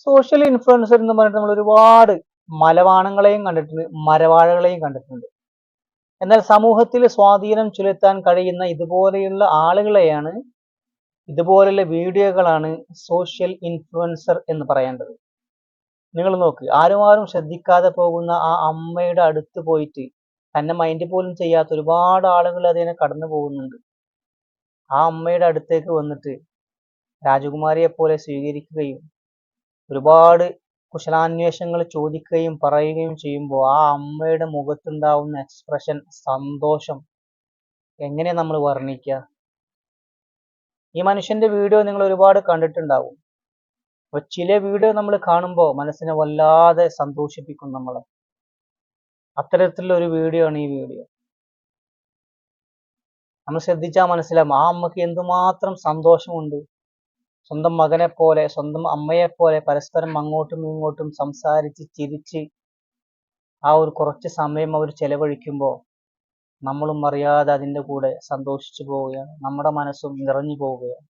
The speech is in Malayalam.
സോഷ്യൽ ഇൻഫ്ലുവൻസർ എന്ന് പറഞ്ഞിട്ട് നമ്മൾ ഒരുപാട് മലവാണങ്ങളെയും കണ്ടിട്ടുണ്ട്, മരവാഴകളെയും കണ്ടിട്ടുണ്ട്. എന്നാൽ സമൂഹത്തിൽ സ്വാധീനം ചെലുത്താൻ കഴിയുന്ന ഇതുപോലെയുള്ള ആളുകളെയാണ്, ഇതുപോലുള്ള വീഡിയോകളാണ് സോഷ്യൽ ഇൻഫ്ലുവൻസർ എന്ന് പറയേണ്ടത്. നിങ്ങൾ നോക്ക്, ആരും ശ്രദ്ധിക്കാതെ പോകുന്ന ആ അമ്മയുടെ അടുത്ത് പോയിട്ട് തന്നെ മൈൻഡ് പോലും ചെയ്യാത്ത ഒരുപാട് ആളുകൾ അതിനെ കടന്നു പോകുന്നുണ്ട്. ആ അമ്മയുടെ അടുത്തേക്ക് വന്നിട്ട് രാജകുമാരിയെ പോലെ സ്വീകരിക്കുകയും ഒരുപാട് കുശലാന്വേഷണങ്ങൾ ചോദിക്കുകയും പറയുകയും ചെയ്യുമ്പോൾ ആ അമ്മയുടെ മുഖത്തുണ്ടാവുന്ന എക്സ്പ്രഷൻ, സന്തോഷം എങ്ങനെ നമ്മൾ വർണ്ണിക്കുക? ഈ മനുഷ്യന്റെ വീഡിയോ നിങ്ങൾ ഒരുപാട് കണ്ടിട്ടുണ്ടാവും. അപ്പൊ ചില വീഡിയോ നമ്മൾ കാണുമ്പോൾ മനസ്സിനെ വല്ലാതെ സന്തോഷിപ്പിക്കും നമ്മളെ. അത്തരത്തിലുള്ള ഒരു വീഡിയോ ആണ് ഈ വീഡിയോ. നമ്മൾ ശ്രദ്ധിച്ചാൽ മനസ്സിലാവും ആ അമ്മക്ക് എന്തുമാത്രം സന്തോഷമുണ്ട്. സ്വന്തം മകനെ പോലെ, സ്വന്തം അമ്മയെ പോലെ പരസ്പരം അങ്ങോട്ടും ഇങ്ങോട്ടും സംസാരിച്ച് ചിരിച്ച് ആ ഒരു കുറച്ച് സമയം അവർ ചെലവഴിക്കുമ്പോൾ നമ്മളും അറിയാതെ അതിൻ്റെ കൂടെ സന്തോഷിച്ചു പോവുകയാണ്. നമ്മുടെ മനസ്സും നിറഞ്ഞു പോവുകയാണ്.